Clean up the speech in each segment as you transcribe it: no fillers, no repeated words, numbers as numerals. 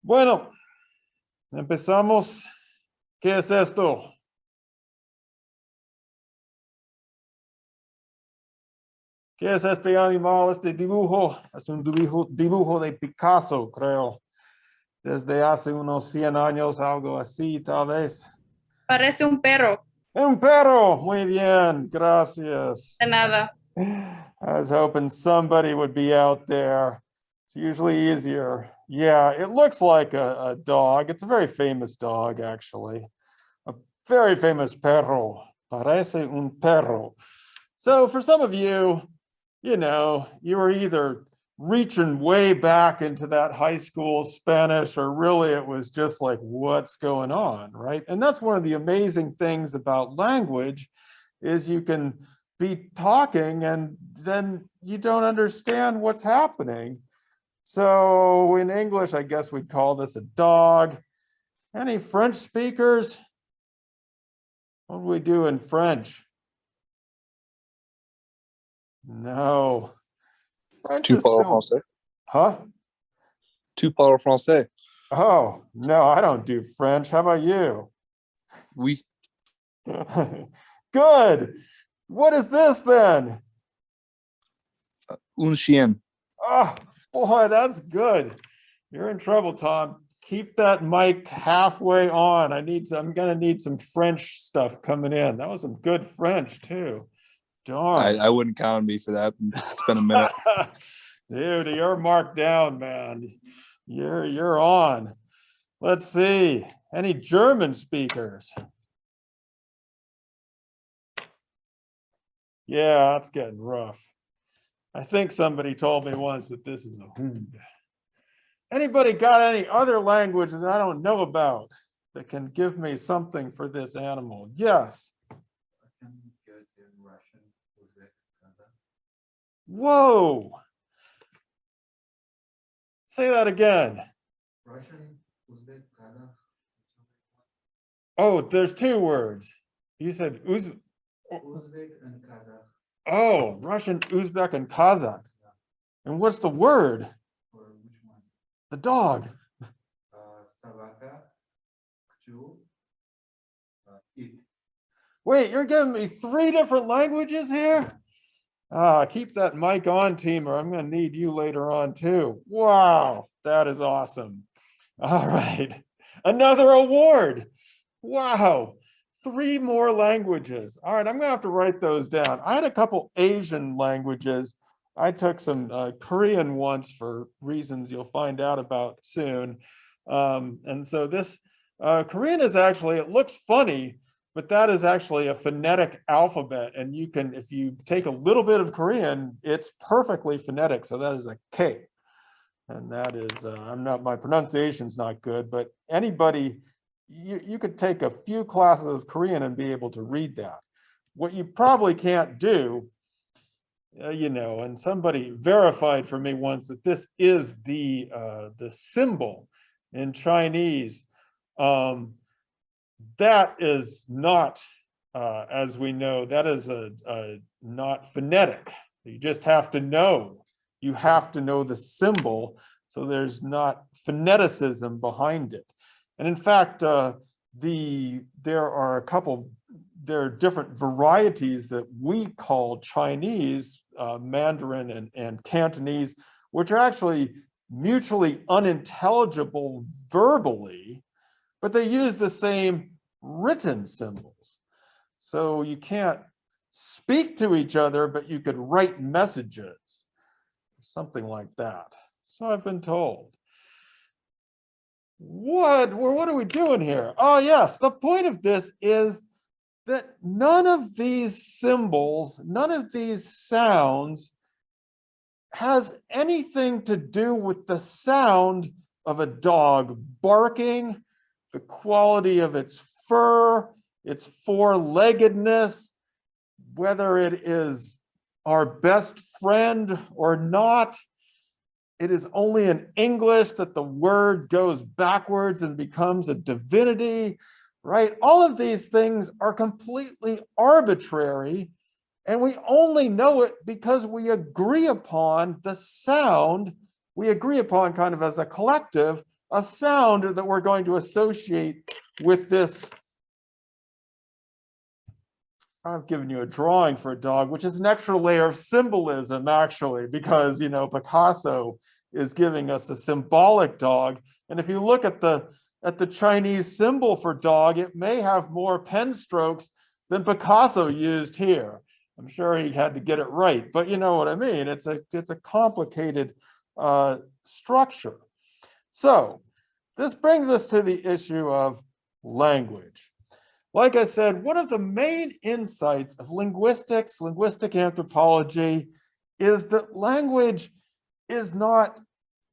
Bueno, empezamos. ¿Qué es esto? ¿Qué es este animal, este dibujo? Es un dibujo de Picasso, creo. Desde hace unos 100 años, algo así, tal vez. Parece un perro. Un perro. Muy bien, gracias. De nada. I was hoping somebody would be out there. It's usually easier. Yeah, it looks like a dog. It's a very famous dog, actually. A very famous perro. Parece un perro. So for some of you, you were either reaching way back into that high school Spanish, or really it was just like, what's going on, right? And that's one of the amazing things about language is you can be talking and then you don't understand what's happening. So in English, I guess we'd call this a dog. Any French speakers? What do we do in French? No. French Tu is parles still... français? Huh? Tu parles français? Oh, no, I don't do French. How about you? Oui. Good. What is this then? Un chien. Oh, boy, that's good. You're in trouble, Tom. Keep that mic halfway on. I'm gonna need some French stuff coming in. That was some good French too. Darn. I wouldn't count on me for that. It's been a minute. Dude, you're marked down, man. You're on. Let's see. Any German speakers? Yeah, that's getting rough. I think somebody told me once that this is a hund. Anybody got any other language that I don't know about that can give me something for this animal? Yes. Whoa. Say that again. Russian, Uzbek, Kazakh. Oh, there's two words. You said Uzbek and Kazakh. Oh, Russian, Uzbek, and Kazakh. And what's the word? For which one? The dog. Sabaka, Kchu, it. Wait, you're giving me 3 different languages here? Keep that mic on, team, or I'm going to need you later on too. Wow, that is awesome. All right, another award. Wow, 3 more languages. All right, I'm going to have to write those down. I had a couple Asian languages. I took some Korean once for reasons you'll find out about soon. And so this Korean is actually, it looks funny, but that is actually a phonetic alphabet. And you can, if you take a little bit of Korean, it's perfectly phonetic. So that is a K. And that is, my pronunciation's not good, but anybody, you could take a few classes of Korean and be able to read that. What you probably can't do, and somebody verified for me once that this is the symbol in Chinese. That is not, as we know, that is not phonetic. You just have to know. You have to know the symbol, so there's not phoneticism behind it. And in fact, there are different varieties that we call Chinese, Mandarin and Cantonese, which are actually mutually unintelligible verbally, but they use the same written symbols. So you can't speak to each other, but you could write messages, something like that. So I've been told. What are we doing here? Oh yes, the point of this is that none of these symbols, none of these sounds has anything to do with the sound of a dog barking, the quality of its fur, its four-leggedness, whether it is our best friend or not. It is only in English that the word goes backwards and becomes a divinity, right? All of these things are completely arbitrary, and we only know it because we agree upon the sound. We agree upon, kind of as a collective, a sound that we're going to associate with this. I've given you a drawing for a dog, which is an extra layer of symbolism, actually, because, you know, Picasso is giving us a symbolic dog. And if you look at the Chinese symbol for dog, it may have more pen strokes than Picasso used here. I'm sure he had to get it right, but you know what I mean. It's a complicated structure. So this brings us to the issue of language. Like I said, one of the main insights of linguistics, linguistic anthropology, is that language is not,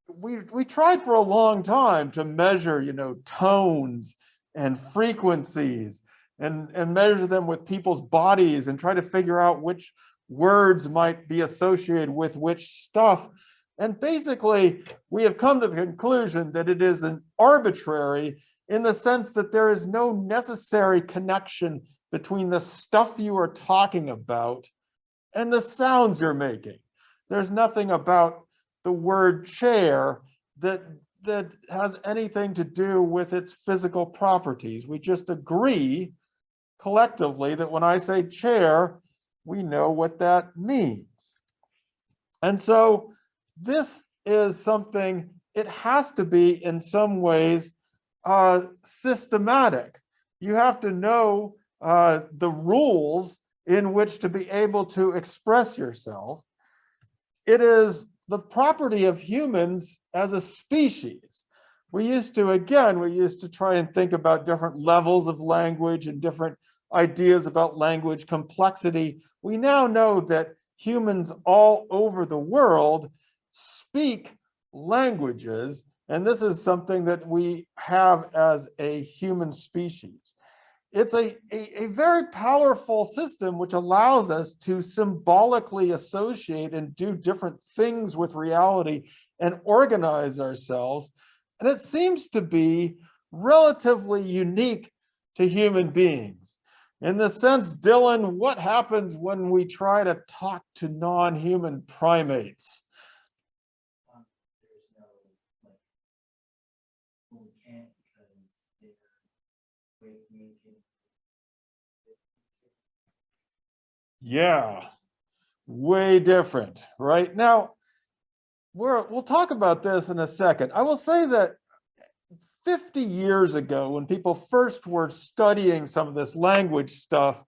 we tried for a long time to measure, you know, tones and frequencies and measure them with people's bodies and try to figure out which words might be associated with which stuff. And basically, we have come to the conclusion that it is an arbitrary in the sense that there is no necessary connection between the stuff you are talking about and the sounds you're making. There's nothing about the word chair that has anything to do with its physical properties. We just agree collectively that when I say chair, we know what that means. And so this is something, it has to be in some ways systematic. You have to know the rules in which to be able to express yourself. It is the property of humans as a species. We used to try and think about different levels of language and different ideas about language complexity. We now know that humans all over the world speak languages, and this is something that we have as a human species. It's a very powerful system which allows us to symbolically associate and do different things with reality and organize ourselves. And it seems to be relatively unique to human beings. In the sense, Dylan, what happens when we try to talk to non-human primates? There's no, like, we can't because they're weight making. Yeah, way different, right? Now, we'll talk about this in a second. I will say that 50 years ago, when people first were studying some of this language stuff,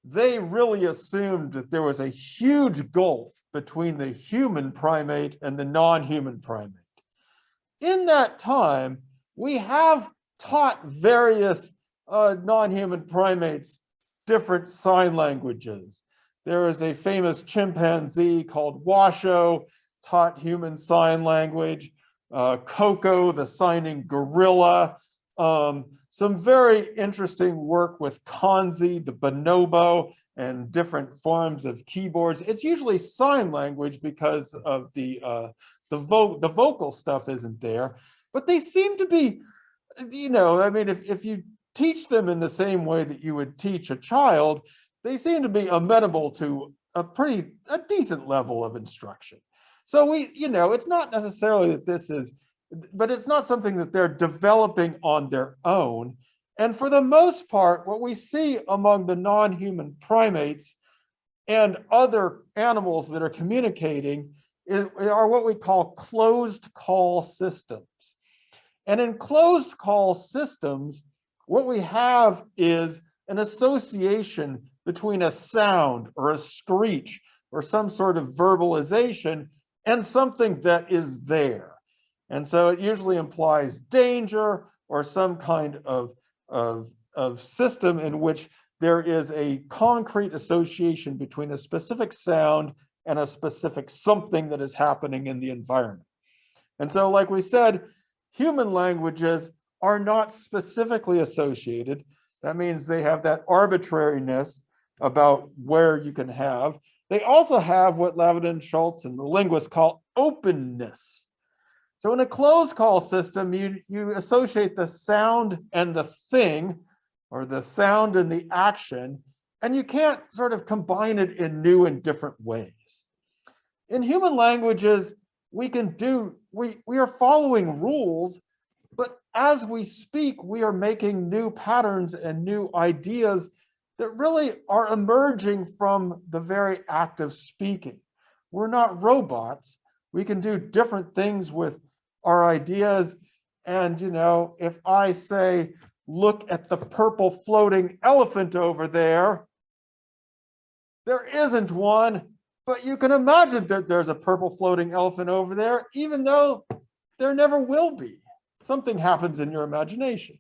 they really assumed that there was a huge gulf between the human primate and the non-human primate. In that time, we have taught various non-human primates different sign languages. There is a famous chimpanzee called Washoe, taught human sign language. Coco, the signing gorilla. Some very interesting work with kanji, the bonobo, and different forms of keyboards. It's usually sign language because of the vocal stuff isn't there. But they seem to be, you know, I mean, if you teach them in the same way that you would teach a child, they seem to be amenable to a decent level of instruction. So you know, it's not necessarily that this is, but it's not something that they're developing on their own. And for the most part, what we see among the non-human primates and other animals that are communicating are what we call closed call systems. And in closed call systems, what we have is an association between a sound or a screech or some sort of verbalization and something that is there. And so it usually implies danger or some kind of system in which there is a concrete association between a specific sound and a specific something that is happening in the environment. And so, like we said, human languages are not specifically associated. That means they have that arbitrariness about where you can have. They also have what Lavin, Schultz, and the linguists call openness. So in a closed call system, you associate the sound and the thing, or the sound and the action, and you can't sort of combine it in new and different ways. In human languages, we can we are following rules, but as we speak, we are making new patterns and new ideas that really are emerging from the very act of speaking. We're not robots. We can do different things with our ideas. And, you know, if I say, look at the purple floating elephant over there, there isn't one, but you can imagine that there's a purple floating elephant over there, even though there never will be. Something happens in your imagination.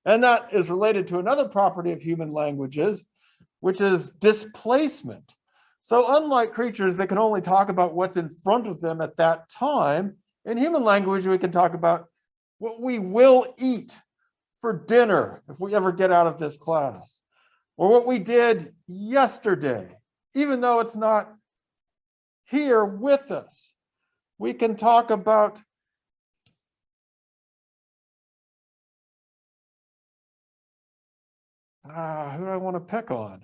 And that is related to another property of human languages, which is displacement. So unlike creatures that can only talk about what's in front of them at that time, in human language, we can talk about what we will eat for dinner if we ever get out of this class, or what we did yesterday, even though it's not here with us. We can talk about who do I want to pick on?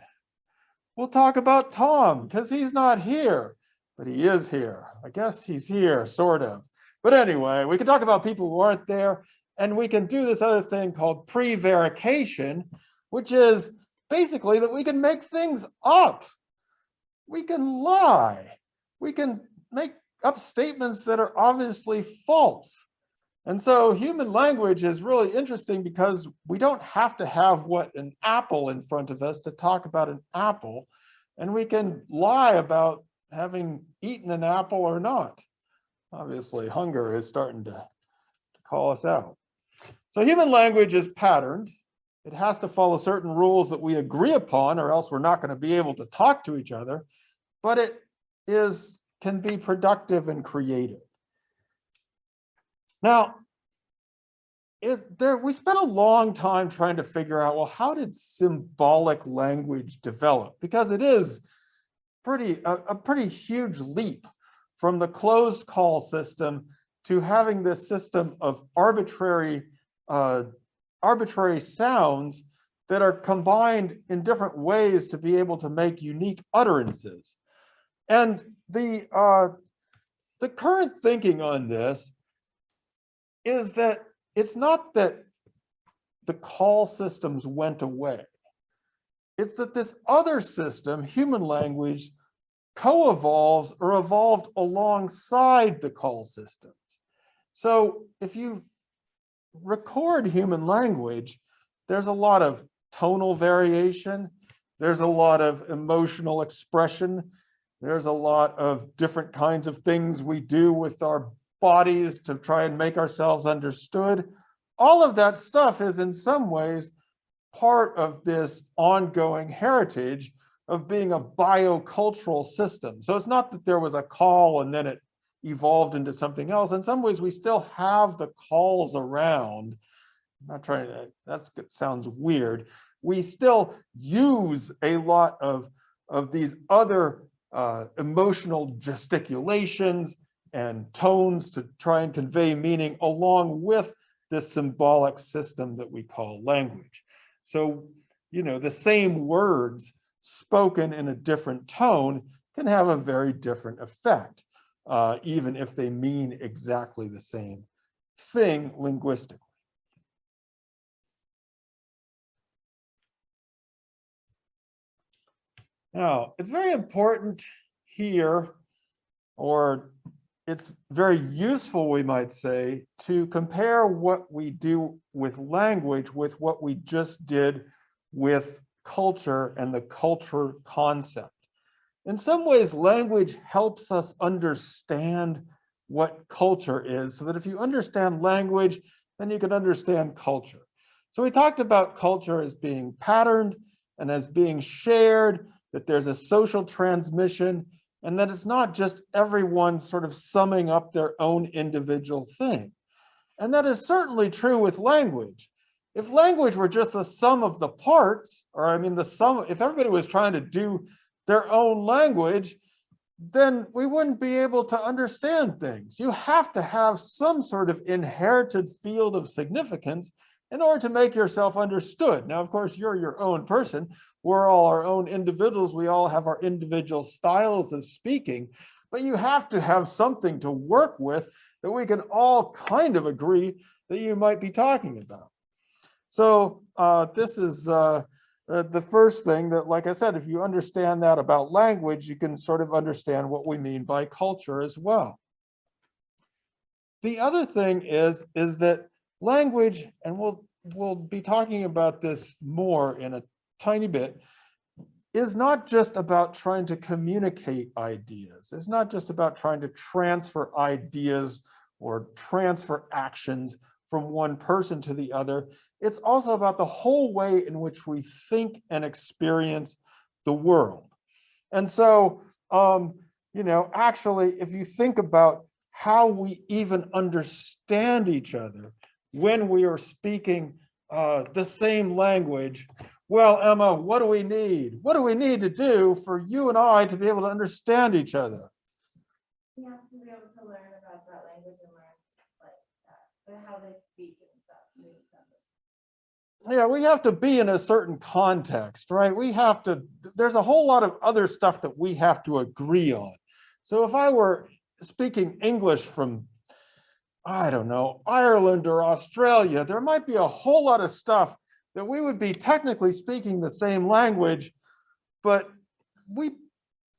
We'll talk about Tom because he's not here, but he is here. I guess he's here, sort of. But anyway, we can talk about people who aren't there, and we can do this other thing called prevarication, which is basically that we can make things up. We can lie. We can make up statements that are obviously false. And so human language is really interesting because we don't have to have an apple in front of us to talk about an apple. And we can lie about having eaten an apple or not. Obviously, hunger is starting to call us out. So human language is patterned. It has to follow certain rules that we agree upon, or else we're not going to be able to talk to each other. But it can be productive and creative. Now, we spent a long time trying to figure out, well, how did symbolic language develop? Because it is a pretty huge leap from the closed call system to having this system of arbitrary sounds that are combined in different ways to be able to make unique utterances. And the current thinking on this is that it's not that the call systems went away. It's that this other system, human language, co-evolves or evolved alongside the call systems. So if you record human language, there's a lot of tonal variation. There's a lot of emotional expression. There's a lot of different kinds of things we do with our bodies to try and make ourselves understood. All of that stuff is in some ways part of this ongoing heritage of being a biocultural system. So it's not that there was a call and then it evolved into something else. In some ways, we still have the calls around. I'm not trying to, that sounds weird. We still use a lot of these other emotional gesticulations and tones to try and convey meaning along with this symbolic system that we call language. So, you know, the same words spoken in a different tone can have a very different effect, even if they mean exactly the same thing linguistically. Now, it's very important here, or it's very useful, we might say, to compare what we do with language with what we just did with culture and the culture concept. In some ways, language helps us understand what culture is, so that if you understand language, then you can understand culture. So we talked about culture as being patterned and as being shared, that there's a social transmission, and that it's not just everyone sort of summing up their own individual thing. And that is certainly true with language. If language were just the sum of the parts, or I mean the sum, if everybody was trying to do their own language, then we wouldn't be able to understand things. You have to have some sort of inherited field of significance in order to make yourself understood. Now, of course, you're your own person. We're all our own individuals. We all have our individual styles of speaking. but you have to have something to work with that we can all kind of agree that you might be talking about. So this is the first thing that, like I said, if you understand that about language, you can sort of understand what we mean by culture as well. The other thing is that language, and we'll be talking about this more in a tiny bit, is not just about trying to communicate ideas. It's not just about trying to transfer ideas or transfer actions from one person to the other. It's also about the whole way in which we think and experience the world. And so, you know, actually, if you think about how we even understand each other when we are speaking the same language, well, Emma, what do we need? What do we need to do for you and I to be able to understand each other? You have to be able to learn about that language and learn like that, how they speak and stuff. Yeah, we have to be in a certain context, right? We have to, there's a whole lot of other stuff that we have to agree on. So if I were speaking English from, I don't know, Ireland or Australia, there might be a whole lot of stuff that we would be technically speaking the same language, but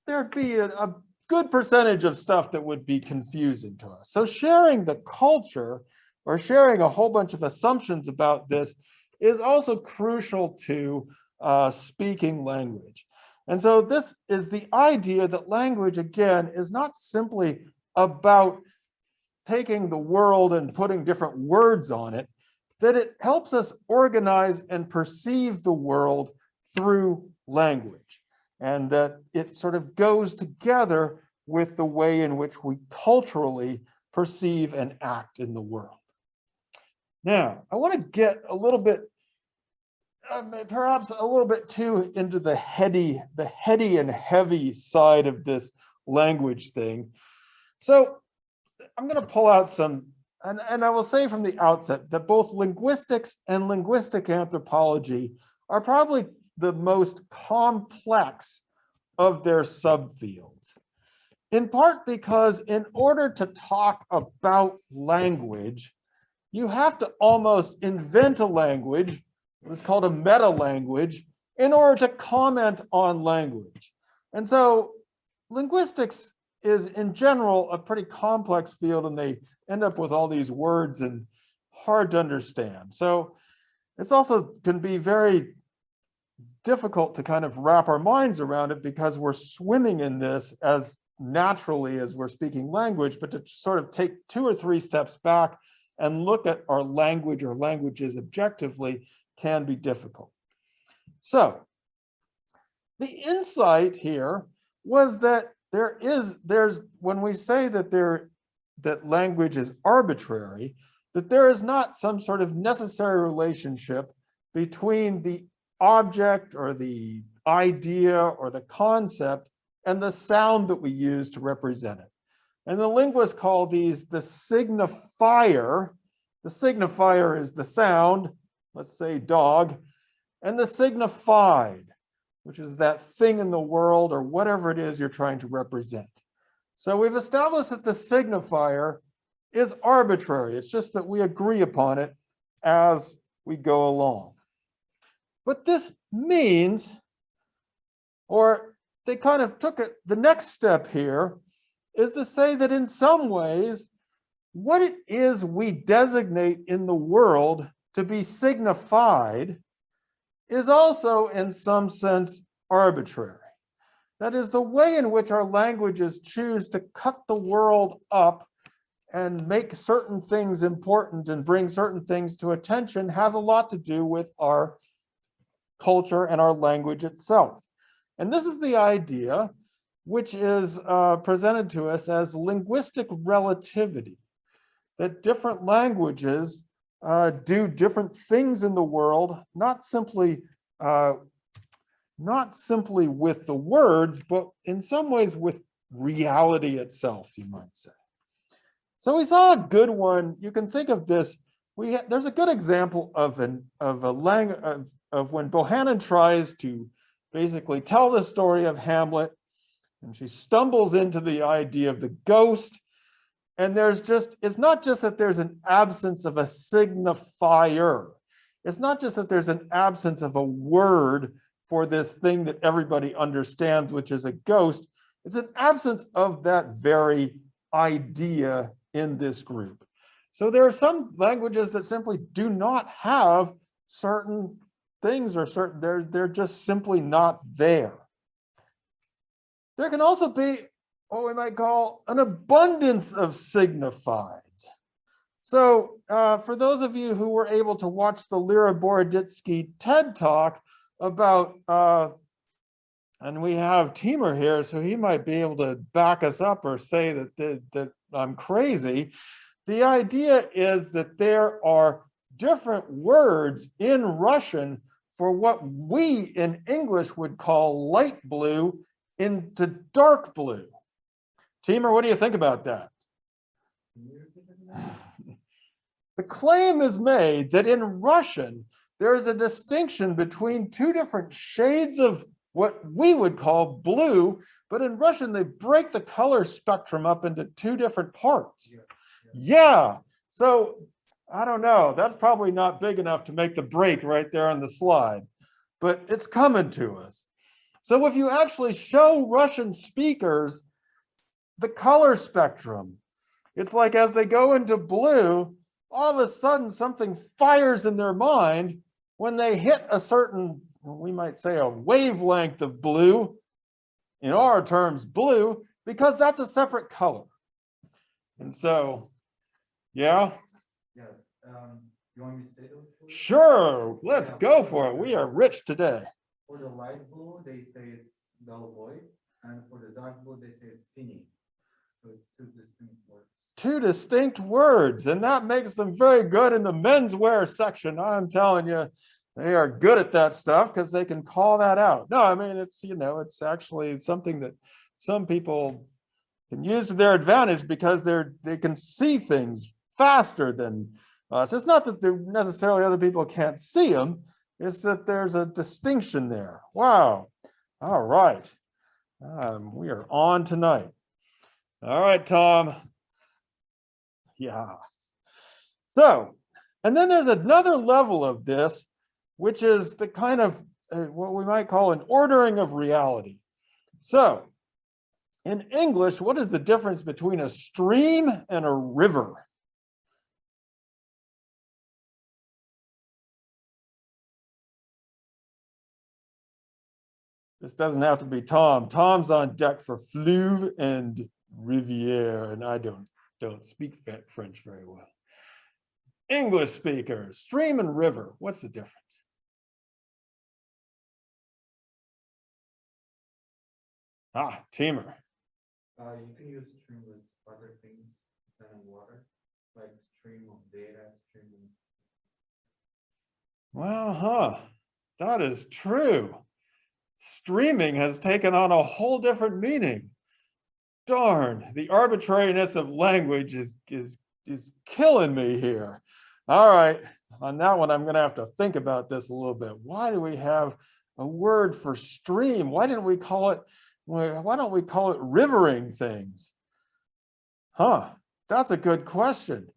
there'd be a good percentage of stuff that would be confusing to us. So sharing the culture or sharing a whole bunch of assumptions about this is also crucial to speaking language. And so this is the idea that language, again, is not simply about taking the world and putting different words on it, that it helps us organize and perceive the world through language, and that it sort of goes together with the way in which we culturally perceive and act in the world. Now, I want to get a little bit, perhaps a little bit too into the heady and heavy side of this language thing. So I'm going to pull out some, and I will say from the outset that both linguistics and linguistic anthropology are probably the most complex of their subfields. In part because in order to talk about language, you have to almost invent a language, what's called a meta language, in order to comment on language. And so linguistics is in general a pretty complex field, and they end up with all these words and hard to understand. So it's also can be very difficult to kind of wrap our minds around it because we're swimming in this as naturally as we're speaking language, but to sort of take 2 or 3 steps back and look at our language or languages objectively can be difficult. So the insight here was that there's when we say that language is arbitrary, that there is not some sort of necessary relationship between the object or the idea or the concept and the sound that we use to represent it. And the linguists call these the signifier. The signifier is the sound, let's say dog, and the signified, which is that thing in the world or whatever it is you're trying to represent. So we've established that the signifier is arbitrary. It's just that we agree upon it as we go along. But this means, or they kind of took it, the next step here is to say that in some ways, what it is we designate in the world to be signified is also in some sense arbitrary. That is, the way in which our languages choose to cut the world up and make certain things important and bring certain things to attention has a lot to do with our culture and our language itself. And this is the idea which is presented to us as linguistic relativity, that different languages do different things in the world, not simply with the words, but in some ways with reality itself, you might say. So we saw a good one. You can think of this. There's a good example of when Bohannon tries to basically tell the story of Hamlet, And she stumbles into the idea of the ghost. And it's not just that there's an absence of a signifier. It's not just that there's an absence of a word for this thing that everybody understands, which is a ghost. It's an absence of that very idea in this group. So there are some languages that simply do not have certain things, or they're just simply not there. There can also be what we might call an abundance of signifieds. So for those of you who were able to watch the Lira Boroditsky TED Talk about, and we have Timur here, so he might be able to back us up or say that I'm crazy. The idea is that there are different words in Russian for what we in English would call light blue into dark blue. Timur, what do you think about that? The claim is made that in Russian, there is a distinction between two different shades of what we would call blue, but in Russian, they break the color spectrum up into two different parts. Yeah. So I don't know. That's probably not big enough to make the break right there on the slide, but it's coming to us. So if you actually show Russian speakers the color spectrum, it's like as they go into blue, all of a sudden something fires in their mind when they hit a certain, we might say, a wavelength of blue, in our terms blue, because that's a separate color. And so, yeah. Yeah. You want me to say those two? Sure, let's go for it. We are rich today. For the light blue, they say it's голубой, and for the dark blue, they say it's синий. So it's two distinct words. Two distinct words, and that makes them very good in the menswear section. I'm telling you, they are good at that stuff because they can call that out. No, I mean, it's, you know, it's actually something that some people can use to their advantage because they can see things faster than us. It's not that necessarily other people can't see them. It's that there's a distinction there. Wow. All right. We are on tonight. All right, Tom. Yeah. So, and then there's another level of this, which is the kind of what we might call an ordering of reality. So, in English, what is the difference between a stream and a river? This doesn't have to be Tom. Tom's on deck for fleuve and rivière, and I don't speak French very well. English speakers, stream and river, what's the difference? Ah, Timur. You can use stream with other things than water, like stream of data, stream of... Well, that is true. Streaming has taken on a whole different meaning. Darn, the arbitrariness of language is killing me here. All right, on that one, I'm going to have to think about this a little bit. Why do we have a word for stream? Why don't we call it rivering things? That's a good question.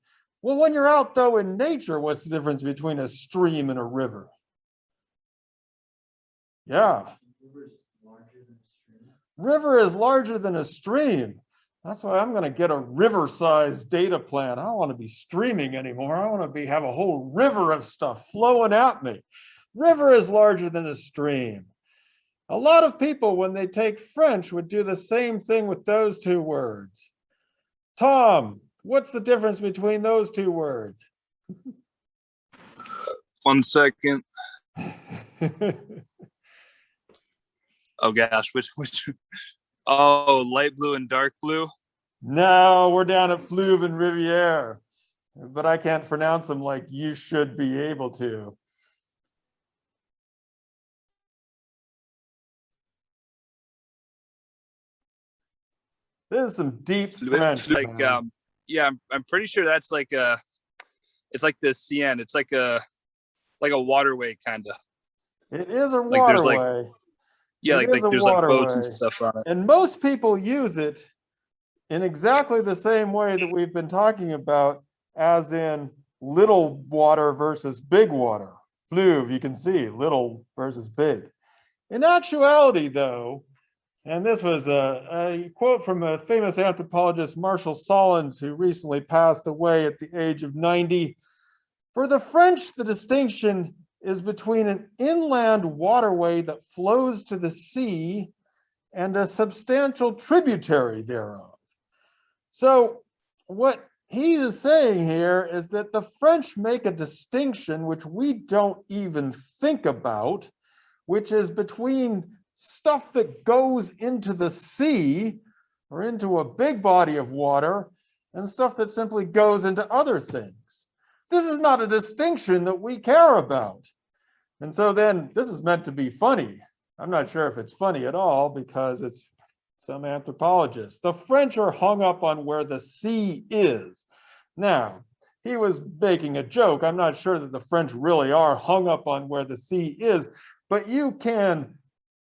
Well, when you're out though in nature, what's the difference between a stream and a river? Yeah. River is larger than a stream. That's why I'm going to get a river-sized data plan. I don't want to be streaming anymore. I want to have a whole river of stuff flowing at me. River is larger than a stream. A lot of people, when they take French, would do the same thing with those two words. Tom, what's the difference between those two words? 1 second. Oh gosh, which? Oh, light blue and dark blue. No, we're down at fleuve and rivière, but I can't pronounce them like you should be able to. This is some deep French. Like, yeah, I'm pretty sure that's like it's like the chien. It's like a waterway kind of. It is a Like there's waterway. Yeah, It like is a there's like boats and waterway. stuff on it. And most people use it in exactly the same way that we've been talking about, as in little water versus big water. Fluve, you can see little versus big. In actuality, though, and this was a quote from a famous anthropologist, Marshall Solins, who recently passed away at the age of 90. For the French, the distinction is between an inland waterway that flows to the sea and a substantial tributary thereof. So what he is saying here is that the French make a distinction which we don't even think about, which is between stuff that goes into the sea or into a big body of water and stuff that simply goes into other things. This is not a distinction that we care about. And so then this is meant to be funny. I'm not sure if it's funny at all because it's some anthropologists. The French are hung up on where the sea is. Now, he was making a joke. I'm not sure that the French really are hung up on where the sea is, but you can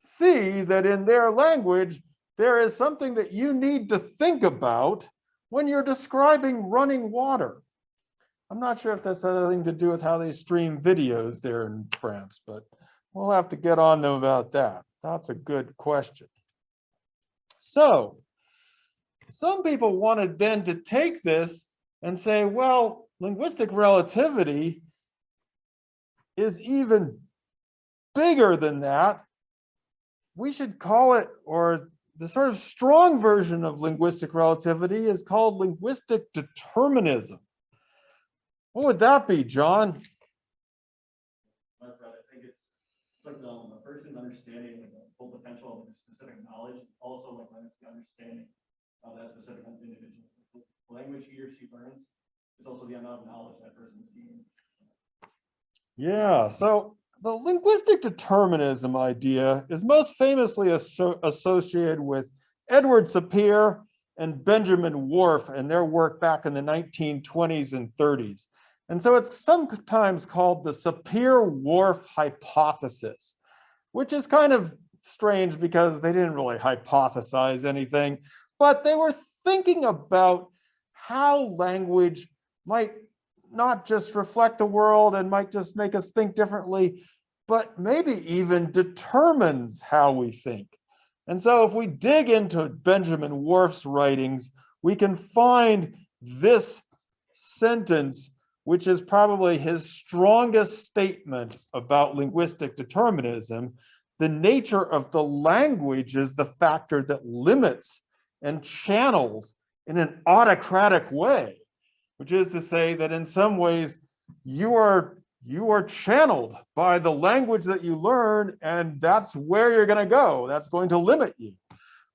see that in their language, there is something that you need to think about when you're describing running water. I'm not sure if this has anything to do with how they stream videos there in France, but we'll have to get on them about that. That's a good question. So some people wanted then to take this and say, well, linguistic relativity is even bigger than that. We should call it, or the sort of strong version of linguistic relativity is called linguistic determinism. What would that be, John? I think it's like a person's understanding of the full potential of a specific knowledge, also like when it's the understanding of that specific individual. The language he or she learns is also the amount of knowledge that person is gaining. Yeah, so the linguistic determinism idea is most famously associated with Edward Sapir and Benjamin Whorf and their work back in the 1920s and 30s. And so it's sometimes called the Sapir-Whorf hypothesis, which is kind of strange because they didn't really hypothesize anything, but they were thinking about how language might not just reflect the world and might just make us think differently, but maybe even determines how we think. And so if we dig into Benjamin Whorf's writings, we can find this sentence, which is probably his strongest statement about linguistic determinism. The nature of the language is the factor that limits and channels in an autocratic way, which is to say that in some ways you are channeled by the language that you learn, and that's where you're going to go. That's going to limit you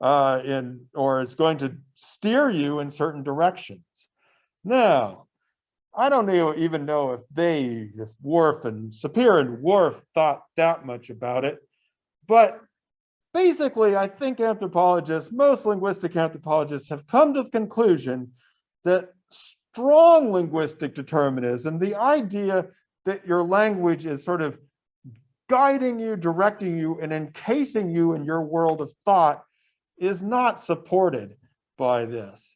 or it's going to steer you in certain directions. Now, I don't even know if Whorf and Sapir and Whorf thought that much about it, but basically, I think anthropologists, most linguistic anthropologists, have come to the conclusion that strong linguistic determinism, the idea that your language is sort of guiding you, directing you, and encasing you in your world of thought, is not supported by this.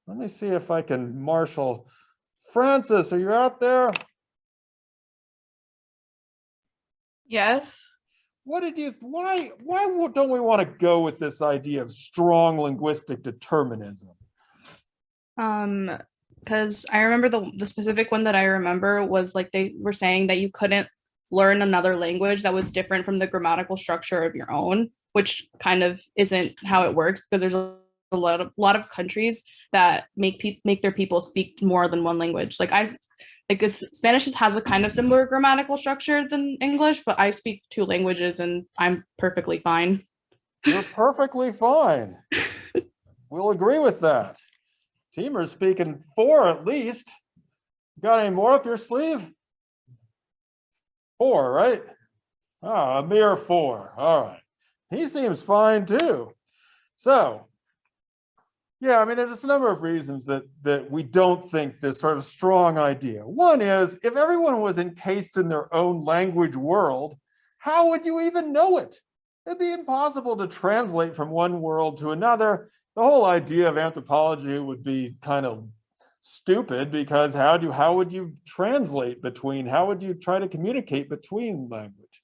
Let me see if I can marshal. Francis, are you out there? Yes. What did you, why don't we want to go with this idea of strong linguistic determinism? Because I remember the specific one that I remember was like they were saying that you couldn't learn another language that was different from the grammatical structure of your own, which kind of isn't how it works, because there's a lot of countries that make their people speak more than one language. Spanish has a kind of similar grammatical structure than English, but I speak two languages and I'm perfectly fine. You're perfectly fine. We'll agree with that. Teamer's speaking 4 at least. Got any more up your sleeve? 4, right? Oh, a mere 4. All right. He seems fine too. So, yeah, I mean, there's just a number of reasons that we don't think this sort of strong idea. One is, if everyone was encased in their own language world, how would you even know it? it'd be impossible to translate from one world to another. The whole idea of anthropology would be kind of stupid, because how would you translate between, how would you try to communicate between language?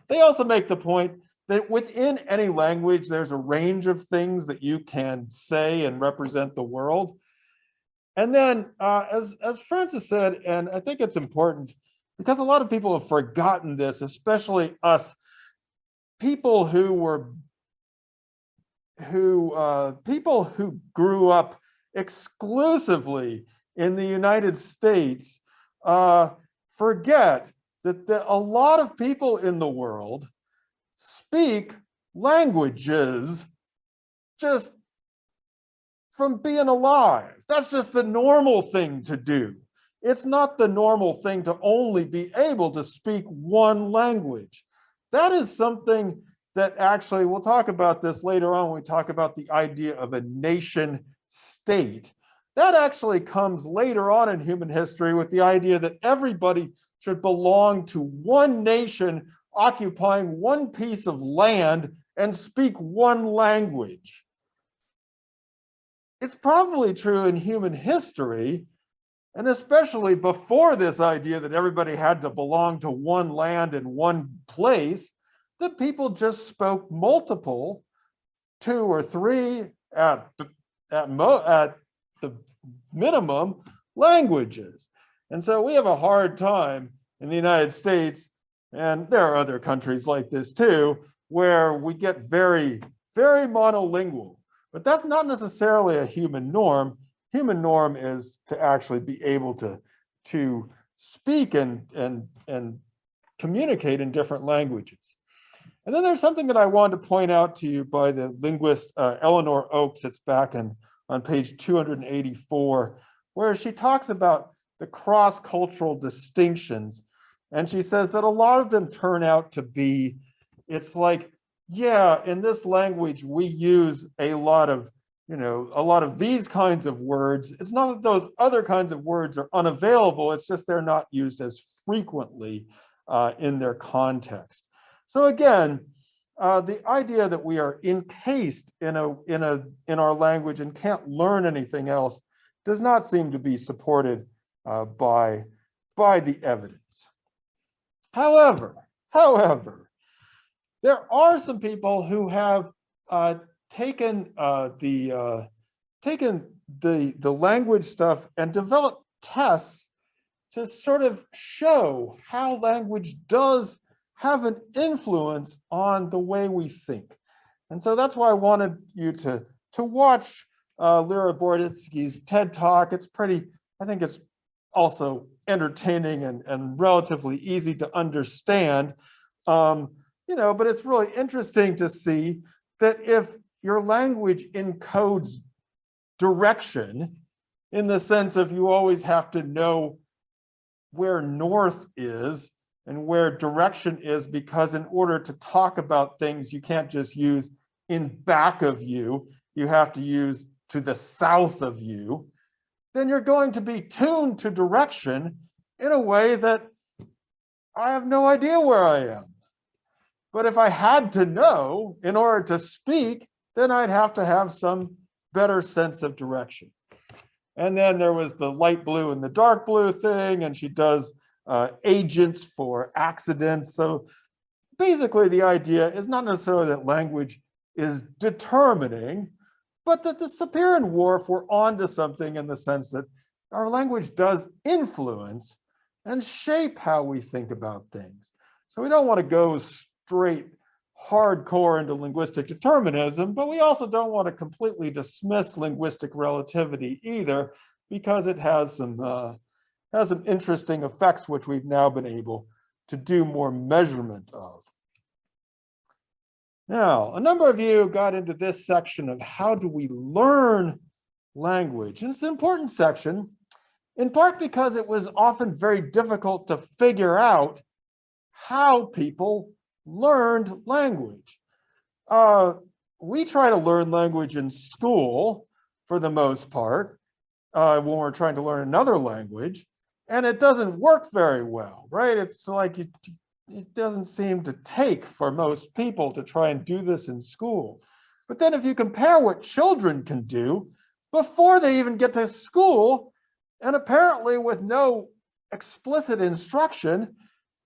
They also make the point that within any language, there's a range of things that you can say and represent the world. And then, as Francis said, and I think it's important because a lot of people have forgotten this, especially us, people who grew up exclusively in the United States forget that a lot of people in the world speak languages just from being alive. That's just the normal thing to do. It's not the normal thing to only be able to speak one language. That is something that actually, we'll talk about this later on when we talk about the idea of a nation state. That actually comes later on in human history with the idea that everybody should belong to one nation occupying one piece of land and speak one language. It's probably true in human history, and especially before this idea that everybody had to belong to one land and one place, that people just spoke multiple, 2 or 3 at the minimum languages. And so we have a hard time in the United States, and there are other countries like this too, where we get very, very monolingual. But that's not necessarily a human norm. Human norm is to actually be able to speak and communicate in different languages. And then there's something that I wanted to point out to you by the linguist Eleanor Oakes. It's back on page 284, where she talks about the cross-cultural distinctions. And she says that a lot of them turn out to be, it's like, yeah, in this language, we use a lot of these kinds of words. It's not that those other kinds of words are unavailable. It's just they're not used as frequently in their context. So again, the idea that we are encased in our language and can't learn anything else does not seem to be supported by the evidence. However, there are some people who have taken the language stuff and developed tests to sort of show how language does have an influence on the way we think. And so that's why I wanted you to watch Lyra Boroditsky's TED Talk. It's pretty, I think it's also entertaining and relatively easy to understand. But it's really interesting to see that if your language encodes direction, in the sense of you always have to know where north is and where direction is, because in order to talk about things, you can't just use in back of you, you have to use to the south of you, then you're going to be tuned to direction in a way that I have no idea where I am. But if I had to know in order to speak, then I'd have to have some better sense of direction. And then there was the light blue and the dark blue thing, and she does agents for accidents. So basically the idea is not necessarily that language is determining, but that the Sapir-Whorf were onto something in the sense that our language does influence and shape how we think about things. So we don't want to go straight hardcore into linguistic determinism, but we also don't want to completely dismiss linguistic relativity either, because it has some interesting effects which we've now been able to do more measurement of. Now, a number of you got into this section of how do we learn language, and it's an important section, in part because it was often very difficult to figure out how people learned language. We try to learn language in school for the most part when we're trying to learn another language, and it doesn't work very well, right? It's like it doesn't seem to take for most people to try and do this in school. But then if you compare what children can do before they even get to school, and apparently with no explicit instruction,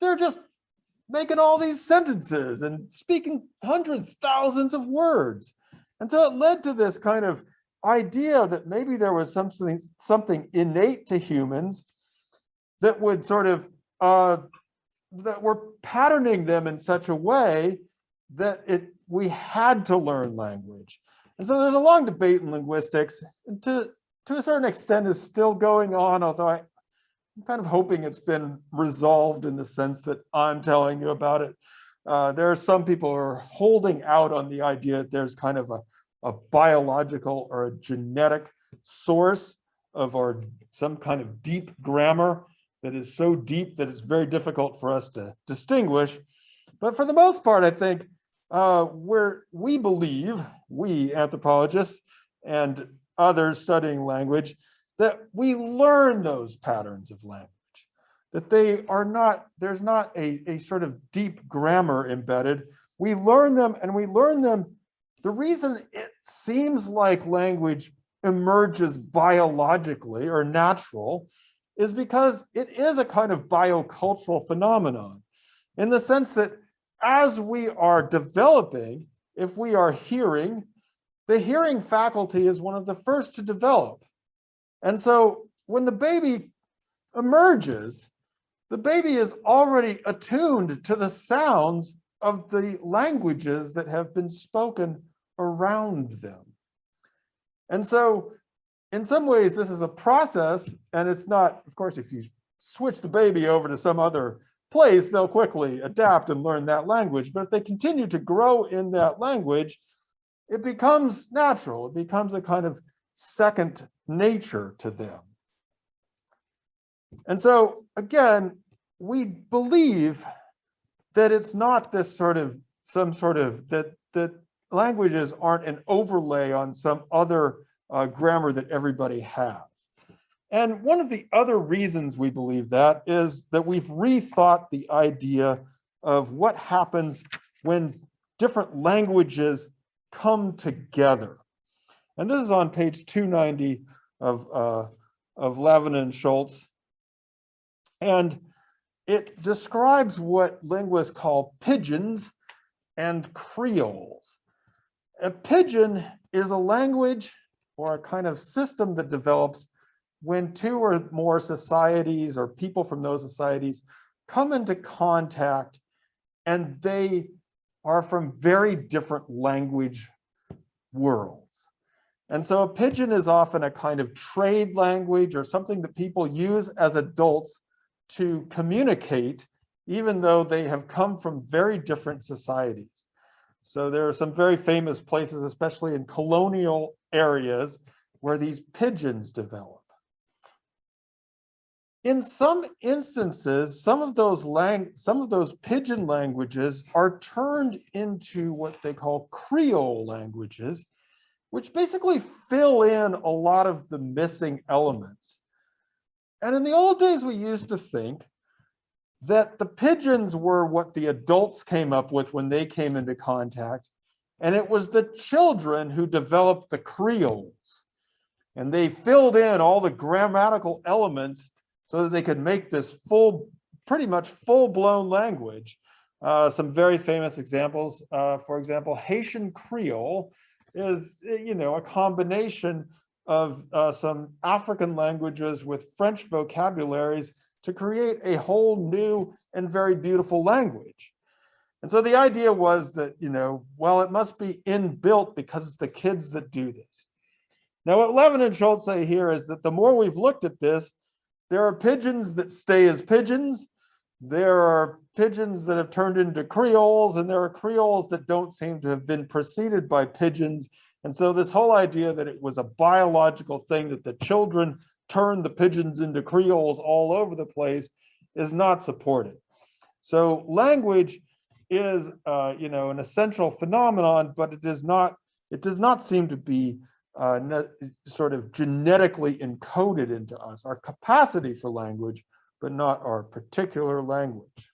they're just making all these sentences and speaking hundreds, thousands of words. And so it led to this kind of idea that maybe there was something innate to humans that would sort of, that were patterning them in such a way that we had to learn language. And so there's a long debate in linguistics, and to a certain extent is still going on, although I'm kind of hoping it's been resolved in the sense that I'm telling you about it. There are some people who are holding out on the idea that there's kind of a biological or a genetic source of some kind of deep grammar that is so deep that it's very difficult for us to distinguish. But for the most part, I think we believe, we anthropologists and others studying language, that we learn those patterns of language, that there's not a sort of deep grammar embedded. We learn them, and we learn them. The reason it seems like language emerges biologically or natural is because it is a kind of biocultural phenomenon, in the sense that as we are developing, if we are hearing, the hearing faculty is one of the first to develop. And so when the baby emerges, the baby is already attuned to the sounds of the languages that have been spoken around them. And so in some ways, this is a process, and it's not, of course, if you switch the baby over to some other place, they'll quickly adapt and learn that language. But if they continue to grow in that language, it becomes natural. It becomes a kind of second nature to them. And so, again, we believe that it's not this sort of, that languages aren't an overlay on some other grammar that everybody has. And one of the other reasons we believe that is that we've rethought the idea of what happens when different languages come together. And this is on page 290 of Levin and Schultz. And it describes what linguists call pidgins and creoles. A pidgin is a language or a kind of system that develops when two or more societies or people from those societies come into contact, and they are from very different language worlds. And so a pidgin is often a kind of trade language or something that people use as adults to communicate, even though they have come from very different societies. So there are some very famous places, especially in colonial areas, where these pidgins develop. In some instances, some of those pidgin languages are turned into what they call creole languages, which basically fill in a lot of the missing elements. And in the old days, we used to think that the pidgins were what the adults came up with when they came into contact, and it was the children who developed the creoles. And they filled in all the grammatical elements so that they could make this pretty much full-blown language. Some very famous examples, for example, Haitian Creole is, a combination of some African languages with French vocabularies to create a whole new and very beautiful language. And so the idea was that, well, it must be inbuilt because it's the kids that do this. Now, what Levin and Schultz say here is that the more we've looked at this, there are pidgins that stay as pidgins. There are pidgins that have turned into creoles, and there are creoles that don't seem to have been preceded by pidgins. And so this whole idea that it was a biological thing, that the children turned the pidgins into creoles all over the place, is not supported. So language is, an essential phenomenon, but it does not seem to be sort of genetically encoded into us, our capacity for language, but not our particular language.